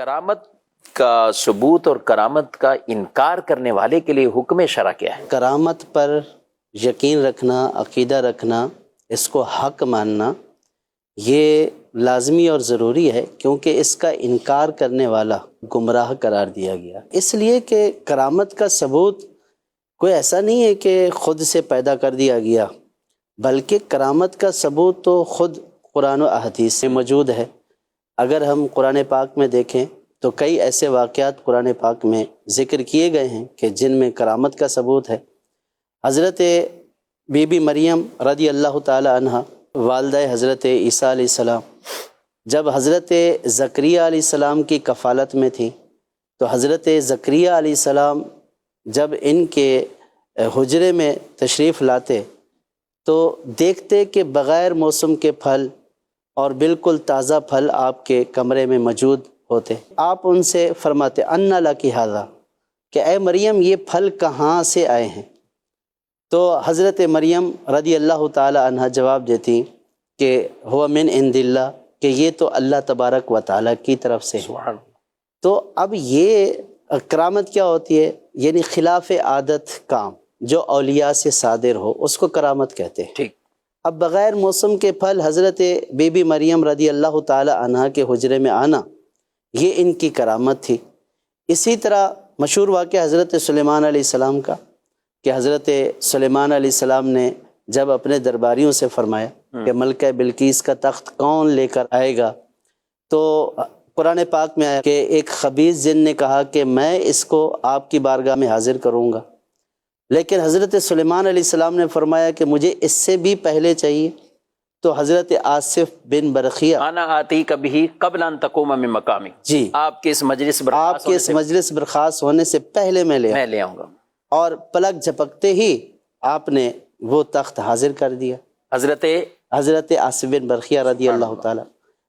کرامت کا ثبوت اور کرامت کا انکار کرنے والے کے لیے حکم شرع کیا ہے؟ کرامت پر یقین رکھنا، عقیدہ رکھنا، اس کو حق ماننا، یہ لازمی اور ضروری ہے، کیونکہ اس کا انکار کرنے والا گمراہ قرار دیا گیا۔ اس لیے کہ کرامت کا ثبوت کوئی ایسا نہیں ہے کہ خود سے پیدا کر دیا گیا، بلکہ کرامت کا ثبوت تو خود قرآن و احادیث میں موجود ہے۔ اگر ہم قرآن پاک میں دیکھیں تو کئی ایسے واقعات قرآن پاک میں ذکر کیے گئے ہیں کہ جن میں کرامت کا ثبوت ہے۔ حضرت بی بی مریم رضی اللہ تعالی عنہ، والدہ حضرت عیسیٰ علیہ السلام، جب حضرت زکریا علیہ السلام کی کفالت میں تھی تو حضرت زکریا علیہ السلام جب ان کے حجرے میں تشریف لاتے تو دیکھتے کہ بغیر موسم کے پھل اور بالکل تازہ پھل آپ کے کمرے میں موجود ہوتے۔ آپ ان سے فرماتے انّا لکی ھذا، کہ اے مریم یہ پھل کہاں سے آئے ہیں؟ تو حضرت مریم رضی اللہ تعالی عنہ جواب دیتی کہ ہوا من عند اللہ، کہ یہ تو اللہ تبارک و تعالیٰ کی طرف سے ہے۔ تو اب یہ کرامت کیا ہوتی ہے؟ یعنی خلاف عادت کام جو اولیاء سے صادر ہو اس کو کرامت کہتے ہیں۔ ٹھیک۔ اب بغیر موسم کے پھل حضرت بی بی مریم رضی اللہ تعالی عنہ کے حجرے میں آنا، یہ ان کی کرامت تھی۔ اسی طرح مشہور واقعہ حضرت سلیمان علیہ السلام کا، کہ حضرت سلیمان علیہ السلام نے جب اپنے درباریوں سے فرمایا کہ ملکہ بلقیس کا تخت کون لے کر آئے گا، تو قرآن پاک میں آیا کہ ایک خبیث جن نے کہا کہ میں اس کو آپ کی بارگاہ میں حاضر کروں گا، لیکن حضرت سلیمان علیہ السلام نے فرمایا کہ مجھے اس سے بھی پہلے چاہیے۔ تو حضرت آصف بن برخیہ، انا آتی کبھی قبل ان تقوم من مقامی، جی، آپ کے اس مجلس برخاست ہونے سے پہلے میں لے آؤں گا، اور پلک جھپکتے ہی آپ نے وہ تخت حاضر کر دیا، حضرت آصف بن برخیہ رضی اللہ تعالیٰ۔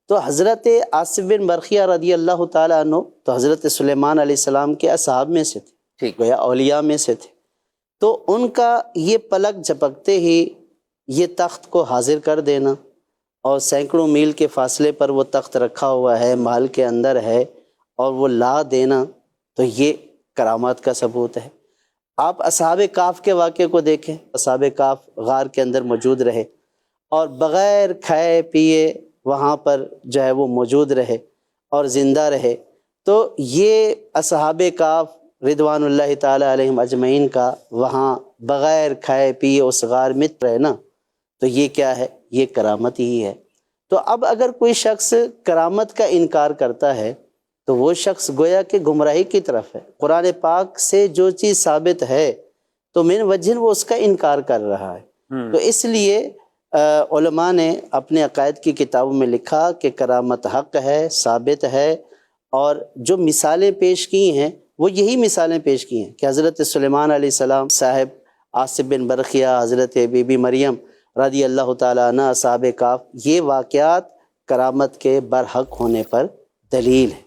تو حضرت آصف بن برخیہ رضی اللہ تعالیٰ عنہ تو حضرت سلیمان علیہ السلام کے اصحاب میں سے تھے، گویا اولیاء میں سے تھے۔ تو ان کا یہ پلک جھپکتے ہی یہ تخت کو حاضر کر دینا، اور سینکڑوں میل کے فاصلے پر وہ تخت رکھا ہوا ہے، محل کے اندر ہے، اور وہ لا دینا، تو یہ کرامات کا ثبوت ہے۔ آپ اصحاب کہف کے واقعے کو دیکھیں، اصحاب کہف غار کے اندر موجود رہے اور بغیر کھائے پیے وہاں پر جو ہے وہ موجود رہے اور زندہ رہے۔ تو یہ اصحاب کہف رضوان اللہ تعالی علیہم اجمعین کا وہاں بغیر کھائے پیے اس غار میں رہنا، تو یہ کیا ہے؟ یہ کرامت ہی ہے۔ تو اب اگر کوئی شخص کرامت کا انکار کرتا ہے تو وہ شخص گویا کہ گمراہی کی طرف ہے۔ قرآن پاک سے جو چیز ثابت ہے تو من وجہ وہ اس کا انکار کر رہا ہے۔ تو اس لیے علماء نے اپنے عقائد کی کتابوں میں لکھا کہ کرامت حق ہے، ثابت ہے، اور جو مثالیں پیش کی ہیں وہ یہی مثالیں پیش کی ہیں کہ حضرت سلیمان علیہ السلام صاحب، آصف بن برخیہ، حضرت بی بی مریم رضی اللہ تعالیٰ عنہ، اصحاب کہف، یہ واقعات کرامت کے برحق ہونے پر دلیل ہے۔